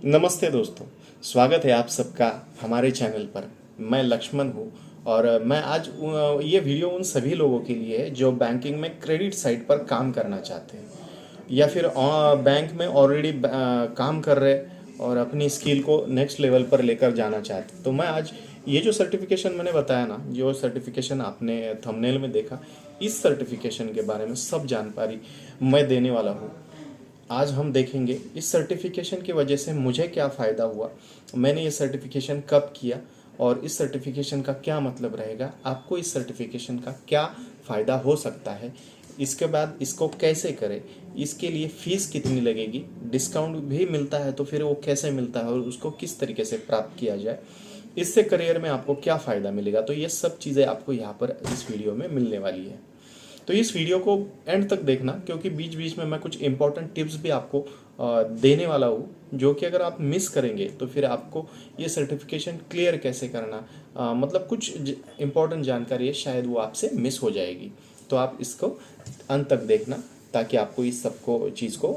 नमस्ते दोस्तों, स्वागत है आप सबका हमारे चैनल पर। मैं लक्ष्मण हूँ और मैं आज ये वीडियो उन सभी लोगों के लिए है जो बैंकिंग में क्रेडिट साइड पर काम करना चाहते हैं या फिर बैंक में ऑलरेडी काम कर रहे और अपनी स्किल को नेक्स्ट लेवल पर लेकर जाना चाहते हैं। तो मैं आज ये जो सर्टिफिकेशन मैंने बताया ना, जो सर्टिफिकेशन आपने थंबनेल में देखा, इस सर्टिफिकेशन के बारे में सब जानकारी मैं देने वाला हूँ। आज हम देखेंगे इस सर्टिफिकेशन की वजह से मुझे क्या फ़ायदा हुआ, मैंने ये सर्टिफिकेशन कब किया और इस सर्टिफिकेशन का क्या मतलब रहेगा, आपको इस सर्टिफिकेशन का क्या फ़ायदा हो सकता है, इसके बाद इसको कैसे करें, इसके लिए फ़ीस कितनी लगेगी, डिस्काउंट भी मिलता है तो फिर वो कैसे मिलता है और उसको किस तरीके से प्राप्त किया जाए, इससे करियर में आपको क्या फ़ायदा मिलेगा। तो ये सब चीज़ें आपको यहाँ पर इस वीडियो में मिलने वाली है। तो इस वीडियो को एंड तक देखना, क्योंकि बीच बीच में मैं कुछ इंपॉर्टेंट टिप्स भी आपको देने वाला हूँ, जो कि अगर आप मिस करेंगे तो फिर आपको ये सर्टिफिकेशन क्लियर कैसे करना, मतलब कुछ इंपॉर्टेंट जानकारी है शायद वो आपसे मिस हो जाएगी। तो आप इसको अंत तक देखना ताकि आपको इस सबको चीज़ को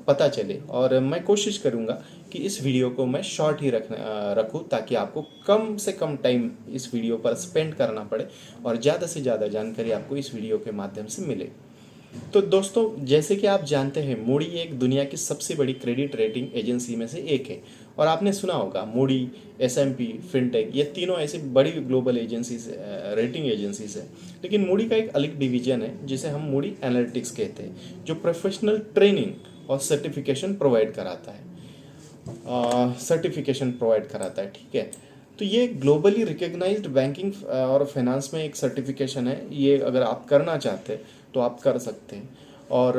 पता चले। और मैं कोशिश करूँगा कि इस वीडियो को मैं शॉर्ट ही रखूँ ताकि आपको कम से कम टाइम इस वीडियो पर स्पेंड करना पड़े और ज़्यादा से ज़्यादा जानकारी आपको इस वीडियो के माध्यम से मिले। तो दोस्तों, जैसे कि आप जानते हैं, मूडी एक दुनिया की सबसे बड़ी क्रेडिट रेटिंग एजेंसी में से एक है। और आपने सुना होगा मूडी, एसएमपी, फिनटेक, ये तीनों ऐसी बड़ी ग्लोबल एजेंसीज, रेटिंग एजेंसीज है। लेकिन मूडी का एक अलग डिवीजन है जिसे हम मूडी एनालिटिक्स कहते हैं, जो प्रोफेशनल ट्रेनिंग और सर्टिफिकेशन प्रोवाइड कराता है। ठीक है। तो ये ग्लोबली रिकग्नाइज्ड बैंकिंग और फाइनेंस में एक सर्टिफिकेशन है। ये अगर आप करना चाहते हैं तो आप कर सकते हैं। और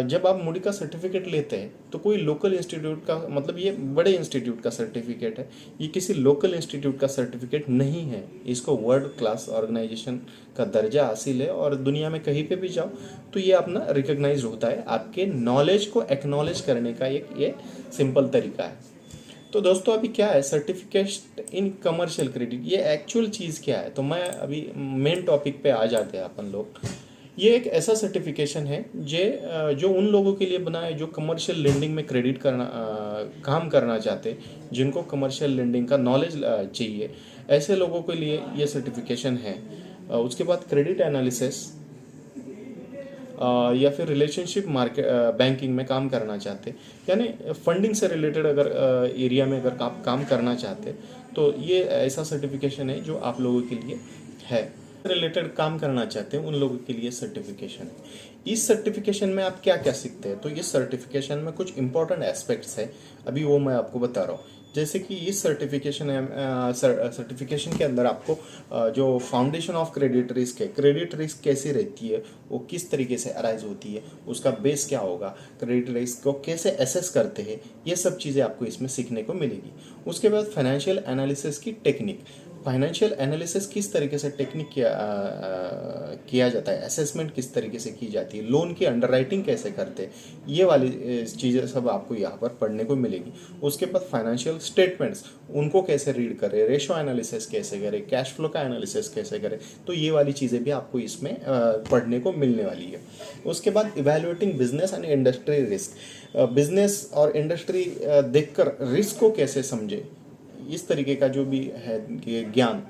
जब आप मूडी का सर्टिफिकेट लेते हैं तो कोई लोकल इंस्टीट्यूट का, मतलब ये बड़े इंस्टीट्यूट का सर्टिफिकेट है, ये किसी लोकल इंस्टीट्यूट का सर्टिफिकेट नहीं है। इसको वर्ल्ड क्लास ऑर्गेनाइजेशन का दर्जा हासिल है और दुनिया में कहीं पे भी जाओ तो ये अपना रिकग्नाइज होता है। आपके नॉलेज को एक्नॉलेज करने का एक ये सिंपल तरीका है। तो दोस्तों, अभी क्या है सर्टिफिकेट इन कमर्शियल क्रेडिट, ये एक्चुअल चीज़ क्या है, तो मैं अभी मेन टॉपिक पे आ जाते हैं अपन लोग। ये एक ऐसा सर्टिफिकेशन है जो उन लोगों के लिए बना है जो कमर्शियल लेंडिंग में क्रेडिट करना काम करना चाहते हैं, जिनको कमर्शियल लेंडिंग का नॉलेज चाहिए, ऐसे लोगों के लिए ये सर्टिफिकेशन है। उसके बाद क्रेडिट एनालिसिस या फिर रिलेशनशिप मार्केट बैंकिंग में काम करना चाहते, यानी फंडिंग से रिलेटेड अगर एरिया में अगर आप काम करना चाहते तो ये ऐसा सर्टिफिकेशन है जो आप लोगों के लिए है। रिलेटेड काम करना चाहते हैं उन लोगों के लिए सर्टिफिकेशन है। इस सर्टिफिकेशन में आप क्या क्या सीखते हैं, तो इस सर्टिफिकेशन में कुछ इंपॉर्टेंट एस्पेक्ट्स है, अभी वो मैं आपको बता रहा हूँ। जैसे कि इस सर्टिफिकेशन के अंदर आपको जो फाउंडेशन ऑफ क्रेडिट रिस्क है, क्रेडिट रिस्क कैसी रहती है, वो किस तरीके से अराइज होती है, उसका बेस क्या होगा, क्रेडिट रिस्क को कैसे असेस करते हैं, ये सब चीज़ें आपको इसमें सीखने को मिलेगी। उसके बाद फाइनेंशियल एनालिसिस की टेक्निक, फाइनेंशियल एनालिसिस किस तरीके से टेक्निक किया जाता है, असेसमेंट किस तरीके से की जाती है, लोन की अंडरराइटिंग कैसे करते हैं, ये वाली चीज़ें सब आपको यहाँ पर पढ़ने को मिलेगी। उसके बाद फाइनेंशियल स्टेटमेंट्स, उनको कैसे रीड करें, रेशो एनालिसिस कैसे करें, कैश फ्लो का एनालिसिस कैसे करें, तो ये वाली चीज़ें भी आपको इसमें पढ़ने को मिलने वाली है। उसके बाद evaluating business and industry risk, business और इंडस्ट्री देखकर रिस्क को कैसे समझे, इस तरीके का जो भी है ज्ञान,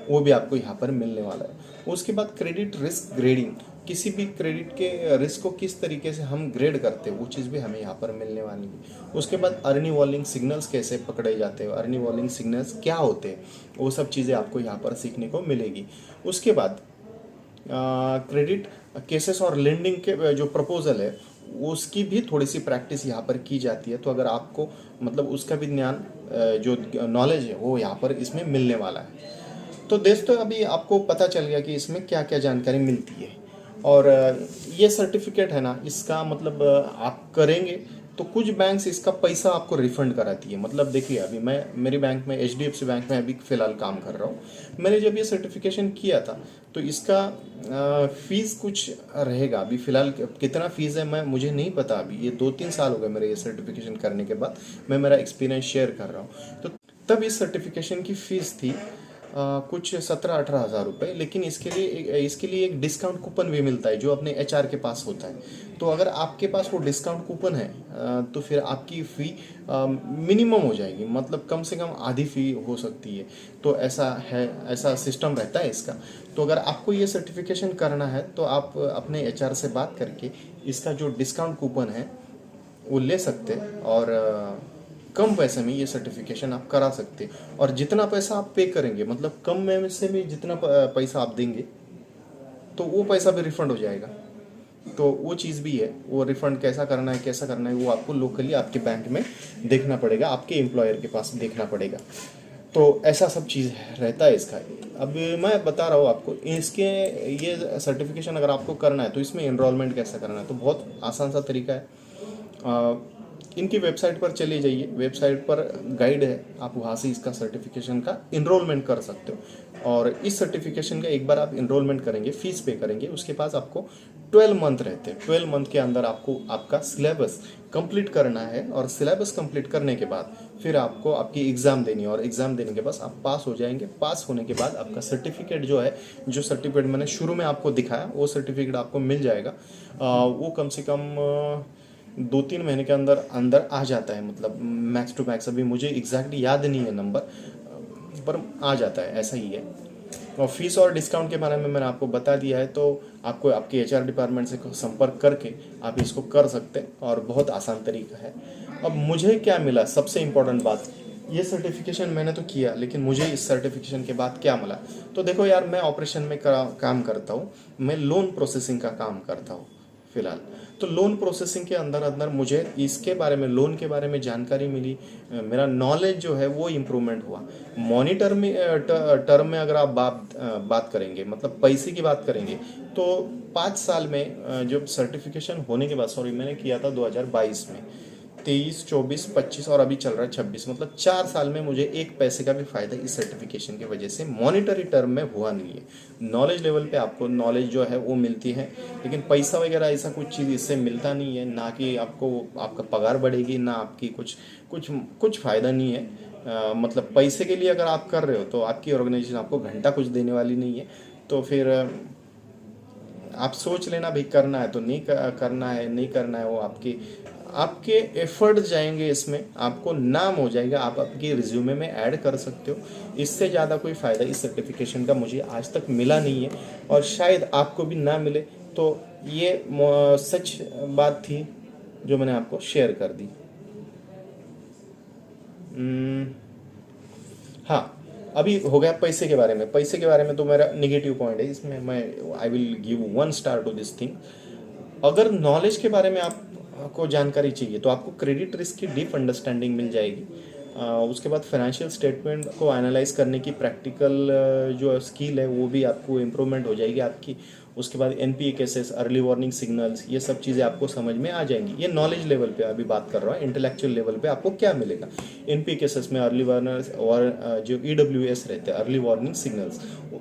वो भी आपको यहाँ पर मिलने वाला है। उसके बाद क्रेडिट रिस्क ग्रेडिंग, किसी भी क्रेडिट के रिस्क को किस तरीके से हम ग्रेड करते हैं, वो चीज़ भी हमें यहाँ पर मिलने वाली है। उसके बाद अर्ली वार्निंग सिग्नल्स कैसे पकड़े जाते हैं, अर्ली वार्निंग सिग्नल्स क्या होते हैं, वो सब चीज़ें आपको यहाँ पर सीखने को मिलेगी। उसके बाद क्रेडिट केसेस और लेंडिंग के जो प्रपोजल है उसकी भी थोड़ी सी प्रैक्टिस यहाँ पर की जाती है। तो अगर आपको मतलब उसका भी ज्ञान, जो नॉलेज है, वो यहाँ पर इसमें मिलने वाला है। तो दोस्तों, अभी आपको पता चल गया कि इसमें क्या क्या जानकारी मिलती है। और ये सर्टिफिकेट है ना, इसका मतलब आप करेंगे तो कुछ बैंक्स इसका पैसा आपको रिफंड कराती है। मतलब देखिए, अभी मैं मेरी बैंक में, एचडीएफसी बैंक में अभी फ़िलहाल काम कर रहा हूँ। मैंने जब ये सर्टिफिकेशन किया था तो इसका फ़ीस कुछ रहेगा। अभी फ़िलहाल कितना फ़ीस है मुझे नहीं पता। अभी ये 2-3 साल हो गए मेरे ये सर्टिफिकेशन करने के बाद, मैं मेरा एक्सपीरियंस शेयर कर रहा हूँ। तो तब इस सर्टिफिकेशन की फ़ीस थी कुछ 17-18 हज़ार रुपये, लेकिन इसके लिए एक डिस्काउंट कूपन भी मिलता है जो अपने एचआर के पास होता है। तो अगर आपके पास वो डिस्काउंट कूपन है तो फिर आपकी फ़ी मिनिमम हो जाएगी, मतलब कम से कम आधी फ़ी हो सकती है। तो ऐसा है, ऐसा सिस्टम रहता है इसका। तो अगर आपको ये सर्टिफिकेशन करना है तो आप अपने एचआर से बात करके इसका जो डिस्काउंट कूपन है वो ले सकते हैं, और कम पैसे में ये सर्टिफिकेशन आप करा सकते। और जितना पैसा आप पे करेंगे, मतलब कम में से भी जितना पैसा आप देंगे तो वो पैसा भी रिफंड हो जाएगा। तो वो चीज़ भी है, वो रिफंड कैसा करना है वो आपको लोकली आपके बैंक में देखना पड़ेगा, आपके एम्प्लॉयर के पास देखना पड़ेगा। तो ऐसा सब चीज़ रहता है इसका। अब मैं बता रहा हूँ आपको इसके, ये सर्टिफिकेशन अगर आपको करना है तो इसमें एनरोलमेंट कैसे करना है, तो बहुत आसान सा तरीका है। इनकी वेबसाइट पर चले जाइए, वेबसाइट पर गाइड है, आप वहाँ से इसका सर्टिफिकेशन का इनरोलमेंट कर सकते हो। और इस सर्टिफिकेशन का एक बार आप इनरोलमेंट करेंगे, फीस पे करेंगे, उसके पास आपको 12 मंथ रहते हैं। 12 मंथ के अंदर आपको आपका सिलेबस कंप्लीट करना है, और सिलेबस कंप्लीट करने के बाद फिर आपको आपकी एग्ज़ाम देनी है, और एग्ज़ाम देने के बाद आप पास हो जाएंगे। पास होने के बाद आपका सर्टिफिकेट जो है, जो सर्टिफिकेट मैंने शुरू में आपको दिखाया वो सर्टिफिकेट आपको मिल जाएगा। वो कम से कम 2-3 महीने के अंदर अंदर आ जाता है, मतलब मैक्स टू मैक्स। अभी मुझे एग्जैक्टली याद नहीं है नंबर, पर आ जाता है, ऐसा ही है। और फीस और डिस्काउंट के बारे में मैंने आपको बता दिया है, तो आपको आपके एचआर डिपार्टमेंट से संपर्क करके आप इसको कर सकते हैं, और बहुत आसान तरीका है। अब मुझे क्या मिला, सबसे इम्पोर्टेंट बात, ये सर्टिफिकेशन मैंने तो किया, लेकिन मुझे इस सर्टिफिकेशन के बाद क्या मिला। तो देखो यार, मैं ऑपरेशन में काम करता हूँ, मैं लोन प्रोसेसिंग का काम करता हूँ फिलहाल। तो लोन प्रोसेसिंग के अंदर अंदर मुझे इसके बारे में, लोन के बारे में जानकारी मिली, मेरा नॉलेज जो है वो इम्प्रूवमेंट हुआ। मॉनिटर में टर्म में अगर आप बात करेंगे, मतलब पैसे की बात करेंगे, तो 5 साल में जब सर्टिफिकेशन होने के बाद, सॉरी मैंने किया था 2022 में, 23, 24, 25 और अभी चल रहा है 26, मतलब 4 साल में मुझे एक पैसे का भी फायदा इस सर्टिफिकेशन की वजह से मॉनिटरी टर्म में हुआ नहीं है। नॉलेज लेवल पे आपको नॉलेज जो है वो मिलती है, लेकिन पैसा वगैरह ऐसा कुछ चीज़ इससे मिलता नहीं है। ना कि आपको आपका पगार बढ़ेगी, ना आपकी कुछ फ़ायदा नहीं है। मतलब पैसे के लिए अगर आप कर रहे हो तो आपकी ऑर्गेनाइजेशन आपको घंटा कुछ देने वाली नहीं है। तो फिर आप सोच लेना भाई, करना है तो नहीं करना है, नहीं करना है, वो आपके एफर्ट जाएंगे इसमें, आपको नाम हो जाएगा, आप आपके रिज्यूमे में ऐड कर सकते हो। इससे ज़्यादा कोई फ़ायदा इस सर्टिफिकेशन का मुझे आज तक मिला नहीं है, और शायद आपको भी ना मिले। तो ये सच बात थी जो मैंने आपको शेयर कर दी। हाँ, अभी हो गया पैसे के बारे में। पैसे के बारे में तो मेरा निगेटिव पॉइंट है इसमें, मैं I will give 1 star to this thing. अगर नॉलेज के बारे में आपको जानकारी चाहिए तो आपको क्रेडिट रिस्क की डीप अंडरस्टैंडिंग मिल जाएगी। उसके बाद फाइनेंशियल स्टेटमेंट को एनालाइज करने की प्रैक्टिकल जो स्किल है वो भी आपको इम्प्रूवमेंट हो जाएगी आपकी। उसके बाद NPA cases, early warning signals, ये सब चीज़ें आपको समझ में आ जाएंगी। ये नॉलेज लेवल पे अभी बात कर रहा हूँ। इंटेलेक्चुअल लेवल पे आपको क्या मिलेगा, एनपीए केसेस में अर्ली वार्नर्स और जो ईडब्ल्यूएस रहते हैं, अर्ली वार्निंग सिग्नल्स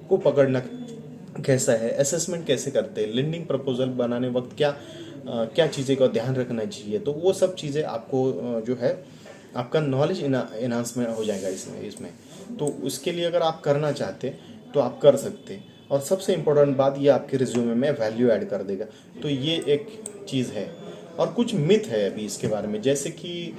को पकड़ना कैसा है, असेसमेंट कैसे करते हैं, लेंडिंग प्रपोजल बनाने वक्त क्या चीज़ें का ध्यान रखना चाहिए। तो वो सब चीज़ें आपको जो है आपका नॉलेज इन्हांसमेंट हो जाएगा इसमें। तो उसके लिए अगर आप करना चाहते तो आप कर सकते। और सबसे इम्पोर्टेंट बात, ये आपके रिज्यूमे में वैल्यू ऐड कर देगा। तो ये एक चीज़ है। और कुछ मिथ है अभी इसके बारे में, जैसे कि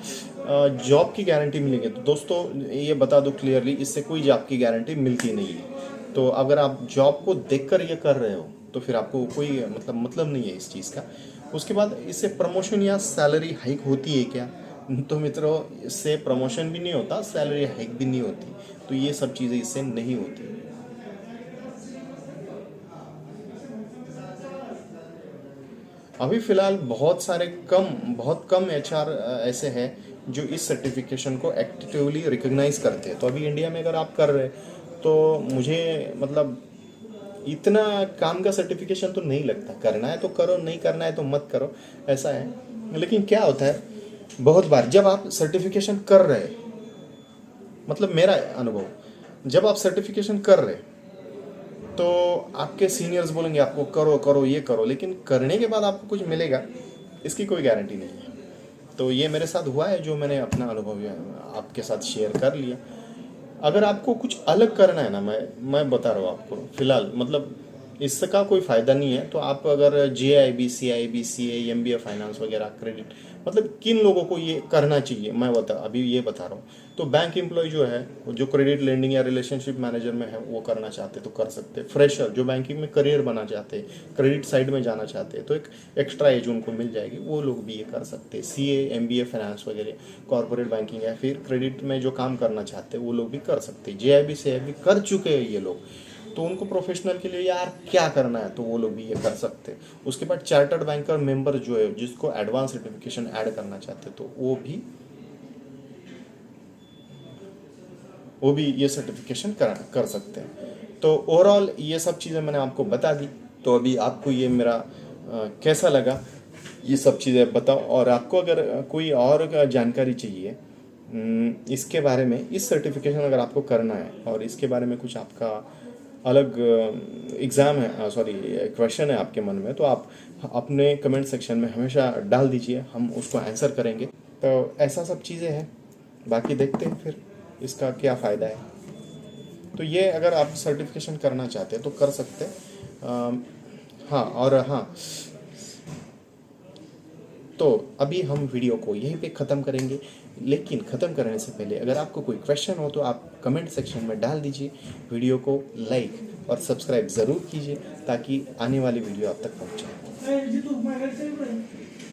जॉब की गारंटी मिलेगी। तो दोस्तों ये बता दो क्लियरली, इससे कोई जॉब की गारंटी मिलती नहीं है। तो अगर आप जॉब को देखकर ये कर रहे हो तो फिर आपको कोई मतलब नहीं है इस चीज़ का। उसके बाद इससे प्रमोशन या सैलरी हाइक होती है क्या? तो मित्रों, इससे प्रमोशन भी नहीं होता, सैलरी हाइक भी नहीं होती। तो ये सब चीज़ें इससे नहीं होती। अभी फ़िलहाल बहुत कम एचआर ऐसे हैं जो इस सर्टिफिकेशन को एक्टिवली रिकग्नाइज करते हैं। तो अभी इंडिया में अगर आप कर रहे तो मुझे मतलब इतना काम का सर्टिफिकेशन तो नहीं लगता। करना है तो करो, नहीं करना है तो मत करो, ऐसा है। लेकिन क्या होता है, बहुत बार जब आप सर्टिफिकेशन कर रहे, मतलब मेरा अनुभव, जब आप सर्टिफिकेशन कर रहे तो आपके सीनियर्स बोलेंगे आपको करो करो ये करो, लेकिन करने के बाद आपको कुछ मिलेगा इसकी कोई गारंटी नहीं है। तो ये मेरे साथ हुआ है, जो मैंने अपना अनुभव आपके साथ शेयर कर लिया। अगर आपको कुछ अलग करना है ना, मैं बता रहा हूँ आपको फिलहाल, मतलब इसका कोई फ़ायदा नहीं है। तो आप अगर JIB CIB CA MBA finance वगैरह क्रेडिट, मतलब किन लोगों को ये करना चाहिए मैं अभी ये बता रहा हूँ। तो बैंक एम्प्लॉय जो है, जो क्रेडिट लेंडिंग या रिलेशनशिप मैनेजर में है, वो करना चाहते तो कर सकते। फ्रेशर जो बैंकिंग में करियर बना चाहते, क्रेडिट साइड में जाना चाहते हैं, तो एक एक्स्ट्रा एज उनको मिल जाएगी, वो लोग भी ये कर सकते हैं। CA MBA फाइनेंस वगैरह कॉर्पोरेट बैंकिंग या फिर क्रेडिट में जो काम करना चाहते हैं वो लोग भी कर सकते हैं। JIB CIB कर चुके हैं ये लोग, तो उनको प्रोफेशनल के लिए यार क्या करना है तो वो लोग भी ये कर सकते हैं। उसके बाद चार्टर्ड बैंकर मेंबर जो है, जिसको एडवांस सर्टिफिकेशन ऐड करना चाहते हैं, तो वो भी ये सर्टिफिकेशन कर सकते हैं। तो ओवरऑल ये सब चीज़ें मैंने आपको बता दी। तो अभी आपको ये मेरा कैसा लगा ये सब चीज़ें बताओ। और आपको अगर कोई और जानकारी चाहिए इसके बारे में, इस सर्टिफिकेशन अगर आपको करना है और इसके बारे में कुछ आपका अलग एग्ज़ाम है, सॉरी क्वेश्चन है आपके मन में, तो आप अपने कमेंट सेक्शन में हमेशा डाल दीजिए, हम उसको आंसर करेंगे। तो ऐसा सब चीज़ें हैं, बाकी देखते हैं फिर इसका क्या फ़ायदा है। तो ये अगर आप सर्टिफिकेशन करना चाहते हैं तो कर सकते हैं। हाँ, और हाँ, तो अभी हम वीडियो को यहीं पे ख़त्म करेंगे, लेकिन ख़त्म करने से पहले अगर आपको कोई क्वेश्चन हो तो आप कमेंट सेक्शन में डाल दीजिए। वीडियो को लाइक और सब्सक्राइब ज़रूर कीजिए ताकि आने वाली वीडियो आप तक पहुँचे।